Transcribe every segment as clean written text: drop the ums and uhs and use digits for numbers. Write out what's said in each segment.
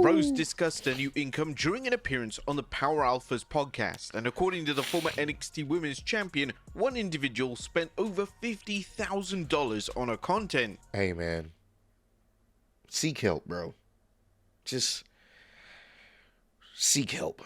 Rose discussed her new income during an appearance on the Power Alphas podcast, and according to the former NXT Women's Champion, one individual spent over $50,000 on her content. Hey, man. Seek help, bro. Just seek help.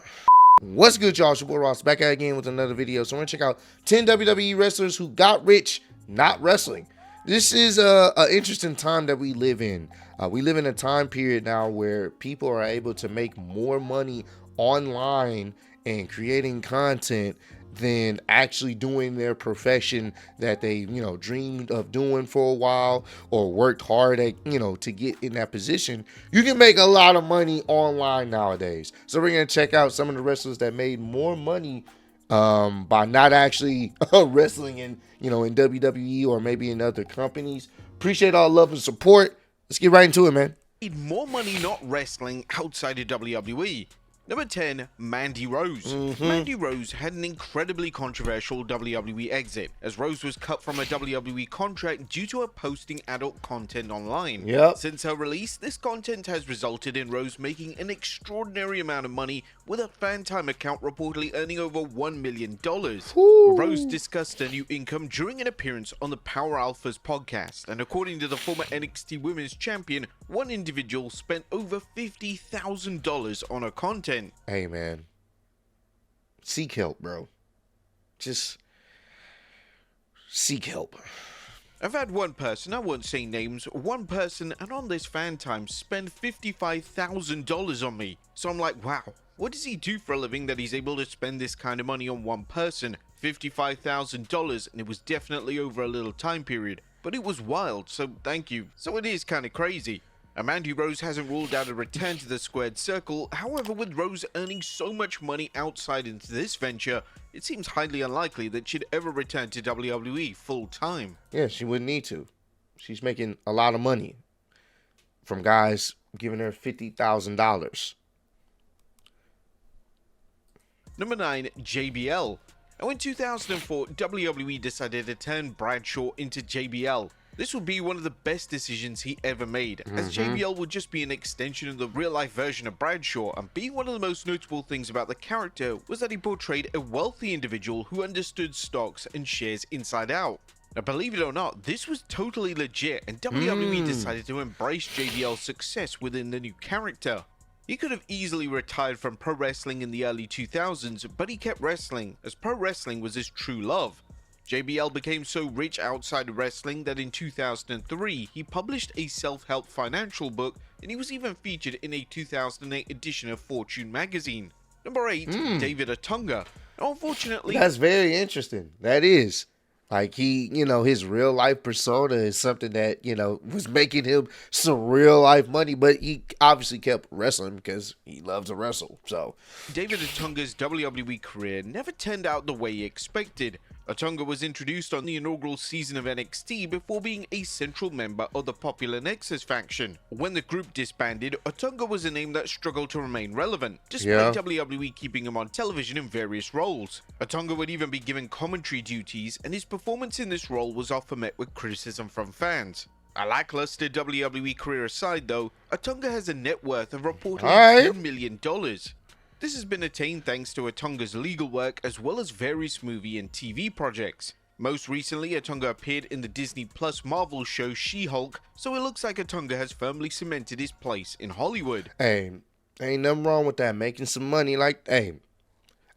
What's good, y'all? It's your boy Ross back at it again with another video. So we're going to check out 10 WWE wrestlers who got rich not wrestling. This is an interesting time that we live in. We live in a time period now where people are able to make more money online and creating content than actually doing their profession that they, dreamed of doing for a while or worked hard at, to get in that position. You can make a lot of money online nowadays. So we're going to check out some of the wrestlers that made more money by not actually wrestling in WWE or maybe in other companies. Appreciate all love and support. Let's get right into it, man. Made more money not wrestling outside of WWE. Number 10, Mandy Rose. Mandy Rose had an incredibly controversial WWE exit, as Rose was cut from a WWE contract due to her posting adult content online. Since her release, this content has resulted in Rose making an extraordinary amount of money, with her fan time account reportedly earning over $1 million. Rose discussed her new income during an appearance on the Power Alphas podcast, and according to the former NXT Women's Champion, one individual spent over $50,000 on her content. Hey, man. Seek help, bro. Just seek help. I've had one person, I won't say names, one person, and on this fan time, spend $55,000 on me. So I'm like, wow, what does he do for a living that he's able to spend this kind of money on one person? $55,000, and it was definitely over a little time period. But it was wild, so thank you. So it is kind of crazy. Mandy Rose hasn't ruled out a return to the squared circle. However, with Rose earning so much money outside into this venture, it seems highly unlikely that she'd ever return to WWE full time. Yeah, she wouldn't need to. She's making a lot of money from guys giving her $50,000. Number 9, JBL. Now in 2004, WWE decided to turn Bradshaw into JBL. This would be one of the best decisions he ever made, as JBL would just be an extension of the real-life version of Bradshaw, and being one of the most notable things about the character was that he portrayed a wealthy individual who understood stocks and shares inside out. Now, believe it or not, this was totally legit, and WWE decided to embrace JBL's success within the new character. He could have easily retired from pro wrestling in the early 2000s, but he kept wrestling, as pro wrestling was his true love. JBL became so rich outside of wrestling that in 2003, he published a self-help financial book, and he was even featured in a 2008 edition of Fortune magazine. Number 8, David Otunga. Unfortunately, that's very interesting. That is. Like, he, his real life persona is something that, was making him some real life money, but he obviously kept wrestling because he loves to wrestle. So David Otunga's WWE career never turned out the way he expected. Otunga was introduced on the inaugural season of NXT before being a central member of the popular Nexus faction. When the group disbanded, Otunga was a name that struggled to remain relevant, despite WWE keeping him on television in various roles. Otunga would even be given commentary duties, and his performance in this role was often met with criticism from fans. A lackluster WWE career aside though, Otunga has a net worth of reportedly $10 million. This has been attained thanks to Otunga's legal work as well as various movie and TV projects. Most recently, Otunga appeared in the Disney Plus Marvel show She-Hulk, so it looks like Otunga has firmly cemented his place in Hollywood. Hey, ain't nothing wrong with that. Making some money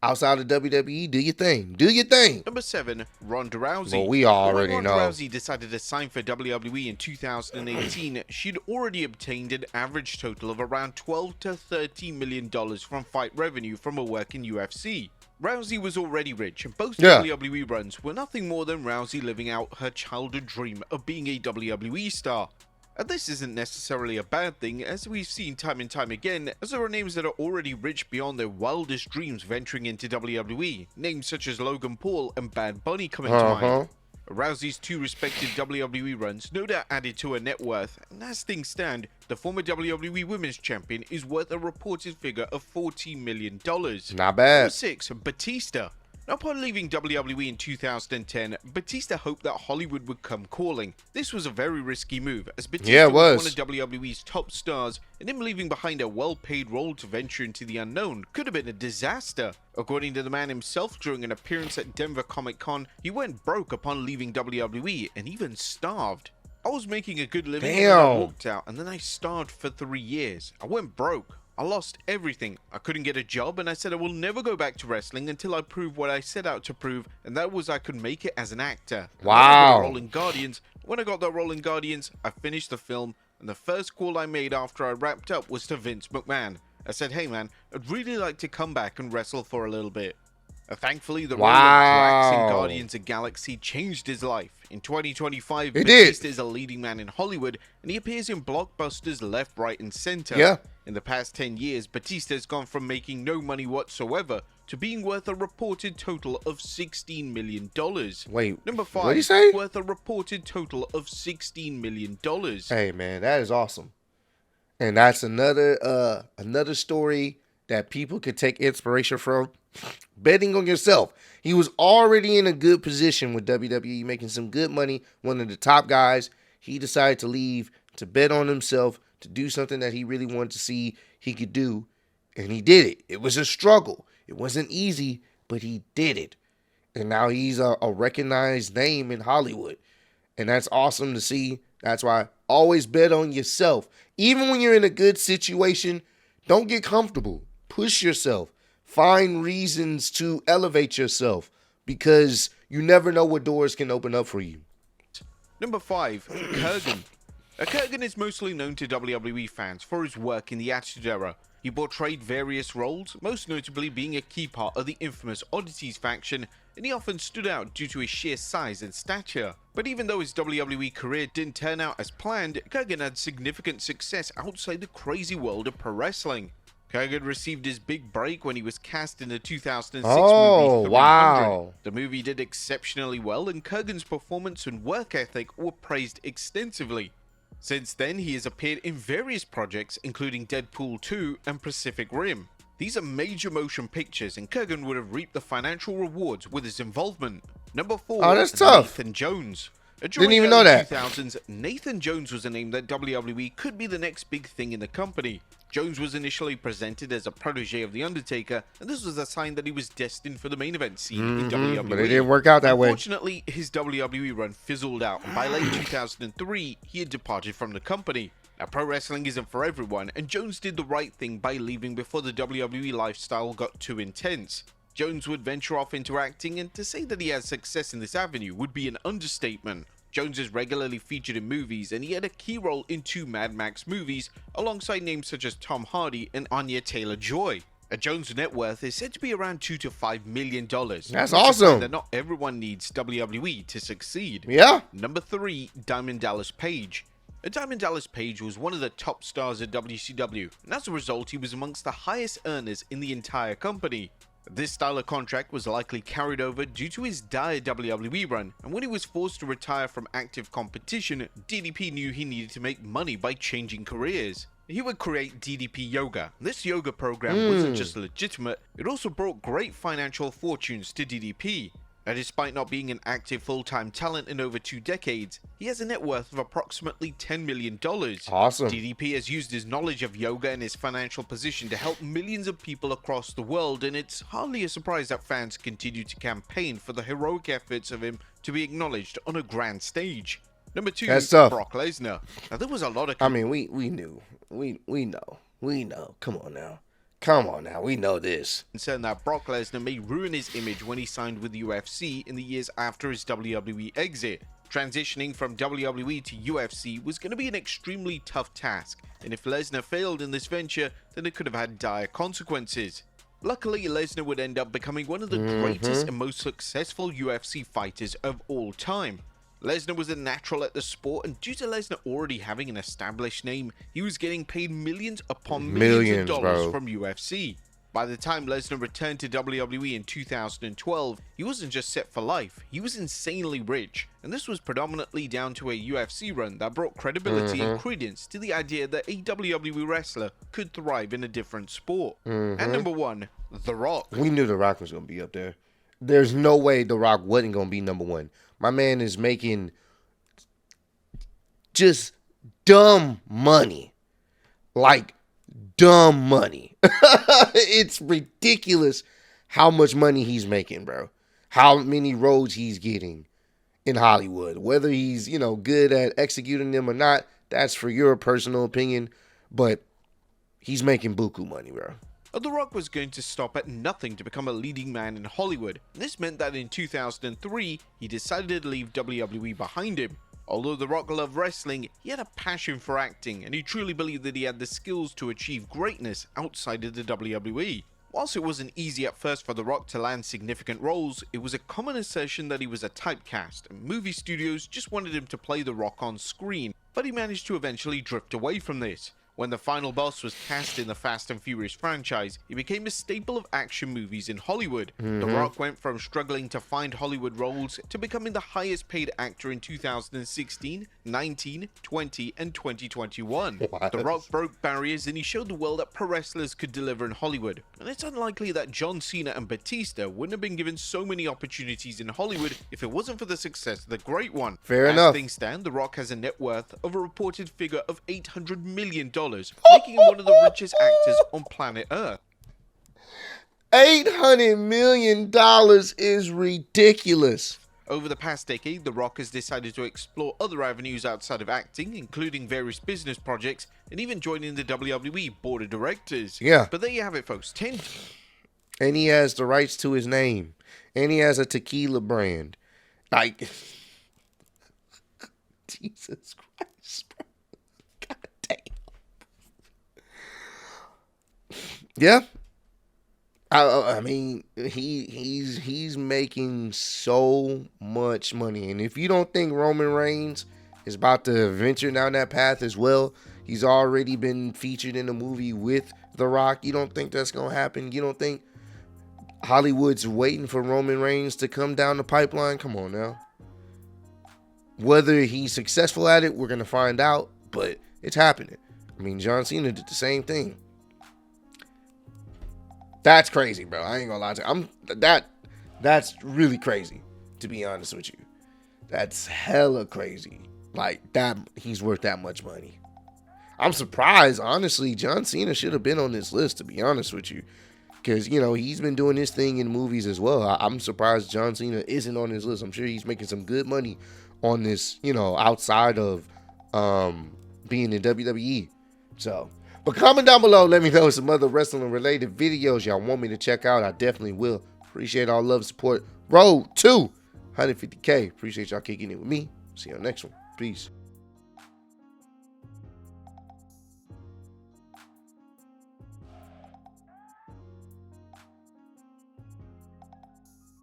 outside of WWE, do your thing. Do your thing. Number 7, Ronda Rousey. Well, we already when know. Ronda Rousey decided to sign for WWE in 2018, she'd already obtained an average total of around $12 to $13 million from fight revenue from her work in UFC. Rousey was already rich, and both WWE runs were nothing more than Rousey living out her childhood dream of being a WWE star. And this isn't necessarily a bad thing, as we've seen time and time again, as there are names that are already rich beyond their wildest dreams venturing into WWE, names such as Logan Paul and Bad Bunny coming to mind. Rousey's 2 respected WWE runs no doubt added to her net worth, and as things stand, the former WWE Women's Champion is worth a reported figure of $14 million. Not bad. Number 6, Batista. Now, upon leaving WWE in 2010, Batista hoped that Hollywood would come calling. This was a very risky move, as Batista was one of WWE's top stars, and him leaving behind a well-paid role to venture into the unknown could have been a disaster. According to the man himself, during an appearance at Denver Comic-Con, he went broke upon leaving WWE and even starved. I was making a good living and then I walked out, and then I starved for 3 years. I went broke. I lost everything. I couldn't get a job, and I said I will never go back to wrestling until I prove what I set out to prove, and that was I could make it as an actor. Wow. When I got that role in Guardians, I finished the film, and the first call I made after I wrapped up was to Vince McMahon. I said, hey man, I'd really like to come back and wrestle for a little bit. Thankfully, the role of Drax in Guardians of the Galaxy changed his life. In 2025, Batista is a leading man in Hollywood, and he appears in blockbusters left, right, and center. Yeah. In the past 10 years, Batista has gone from making no money whatsoever to being worth a reported total of $16 million. Wait, Number 5, what did you say? Worth a reported total of $16 million. Hey, man, that is awesome. And that's another story that people could take inspiration from. Betting on yourself. He was already in a good position with WWE, making some good money, one of the top guys. He decided to leave, to bet on himself, to do something that he really wanted to see he could do, and he did it. It was a struggle. It wasn't easy, but he did it. And now he's a recognized name in Hollywood, and that's awesome to see. That's why always bet on yourself. Even when you're in a good situation, don't get comfortable. Push yourself. Find reasons to elevate yourself, because you never know what doors can open up for you. Number 5, Kickin. Kickin is mostly known to WWE fans for his work in the Attitude Era. He portrayed various roles, most notably being a key part of the infamous Oddities faction, and he often stood out due to his sheer size and stature. But even though his WWE career didn't turn out as planned, Kickin had significant success outside the crazy world of pro wrestling. Kickin received his big break when he was cast in the 2006 movie 300. The movie did exceptionally well, and Kickin's performance and work ethic were praised extensively. Since then, he has appeared in various projects, including Deadpool 2 and Pacific Rim. These are major motion pictures, and Kickin would have reaped the financial rewards with his involvement. Number 4, that's tough. Nathan Jones. Didn't even know that. In the 2000s, Nathan Jones was a name that WWE could be the next big thing in the company. Jones was initially presented as a protege of The Undertaker, and this was a sign that he was destined for the main event scene in WWE. But it didn't work out that way. Unfortunately, his WWE run fizzled out, and by late 2003, he had departed from the company. Now, pro wrestling isn't for everyone, and Jones did the right thing by leaving before the WWE lifestyle got too intense. Jones would venture off into acting, and to say that he has success in this avenue would be an understatement. Jones is regularly featured in movies, and he had a key role in 2 Mad Max movies, alongside names such as Tom Hardy and Anya Taylor-Joy. Jones' net worth is said to be around $2 to $5 million. That's awesome. That not everyone needs WWE to succeed. Yeah. Number 3, Diamond Dallas Page. Diamond Dallas Page was one of the top stars at WCW, and as a result, he was amongst the highest earners in the entire company. This style of contract was likely carried over due to his dire WWE run, and when he was forced to retire from active competition, DDP knew he needed to make money by changing careers. He would create DDP Yoga. This yoga program wasn't just legitimate, it also brought great financial fortunes to DDP. Despite not being an active full-time talent in over 2 decades, he has a net worth of approximately $10 million. Awesome. DDP has used his knowledge of yoga and his financial position to help millions of people across the world, and it's hardly a surprise that fans continue to campaign for the heroic efforts of him to be acknowledged on a grand stage. Number 2, Brock Lesnar. Now, there was a lot of... I mean, we knew. We know. Come on now, we know this. Concern that Brock Lesnar may ruin his image when he signed with the UFC in the years after his WWE exit. Transitioning from WWE to UFC was going to be an extremely tough task, and if Lesnar failed in this venture, then it could have had dire consequences. Luckily, Lesnar would end up becoming one of the greatest and most successful UFC fighters of all time. Lesnar was a natural at the sport, and due to Lesnar already having an established name, he was getting paid millions upon millions of dollars from UFC. By the time Lesnar returned to WWE in 2012, he wasn't just set for life, he was insanely rich, and this was predominantly down to a UFC run that brought credibility and credence to the idea that a WWE wrestler could thrive in a different sport. At number 1, The Rock. We knew The Rock was going to be up there. there's no way The Rock wasn't going to be number one. My man is making just dumb money. Like, dumb money. It's ridiculous how much money he's making, bro. How many roles he's getting in Hollywood. Whether he's, good at executing them or not, that's for your personal opinion. But he's making buku money, bro. The Rock was going to stop at nothing to become a leading man in Hollywood. This meant that in 2003, he decided to leave WWE behind him. Although The Rock loved wrestling, he had a passion for acting, and he truly believed that he had the skills to achieve greatness outside of the WWE. Whilst it wasn't easy at first for The Rock to land significant roles, it was a common assertion that he was a typecast, and movie studios just wanted him to play The Rock on screen, but he managed to eventually drift away from this. When the final boss was cast in the Fast and Furious franchise, he became a staple of action movies in Hollywood. The Rock went from struggling to find Hollywood roles to becoming the highest paid actor in 2016, 19, 20, and 2021. What? The Rock broke barriers and he showed the world that pro wrestlers could deliver in Hollywood. And it's unlikely that John Cena and Batista wouldn't have been given so many opportunities in Hollywood if it wasn't for the success of the Great One. Fair As enough. things stand, The Rock has a net worth of a reported figure of $800 million. Making him one of the richest actors on planet Earth. $800 million is ridiculous. Over the past decade, The Rock has decided to explore other avenues outside of acting, including various business projects, and even joining the WWE board of directors. Yeah. But there you have it, folks. And he has the rights to his name. And he has a tequila brand. Like, Jesus Christ, bro. God damn. Yeah, I mean, he's making so much money, and if you don't think Roman Reigns is about to venture down that path as well, he's already been featured in a movie with The Rock. You don't think that's gonna happen? You don't think Hollywood's waiting for Roman Reigns to come down the pipeline? Come on now. Whether he's successful at it, we're gonna find out, but it's happening. I mean, John Cena did the same thing. That's crazy, bro. I ain't gonna lie to you. That's really crazy, to be honest with you. That's hella crazy. Like, that he's worth that much money. I'm surprised, honestly. John Cena should have been on this list, to be honest with you. Because, he's been doing this thing in movies as well. I'm surprised John Cena isn't on this list. I'm sure he's making some good money on this, outside of being in WWE. So, but comment down below, let me know some other wrestling related videos y'all want me to check out. I definitely will. Appreciate all love and support. Road to 150K. Appreciate y'all kicking it with me. See you on the next one. Peace.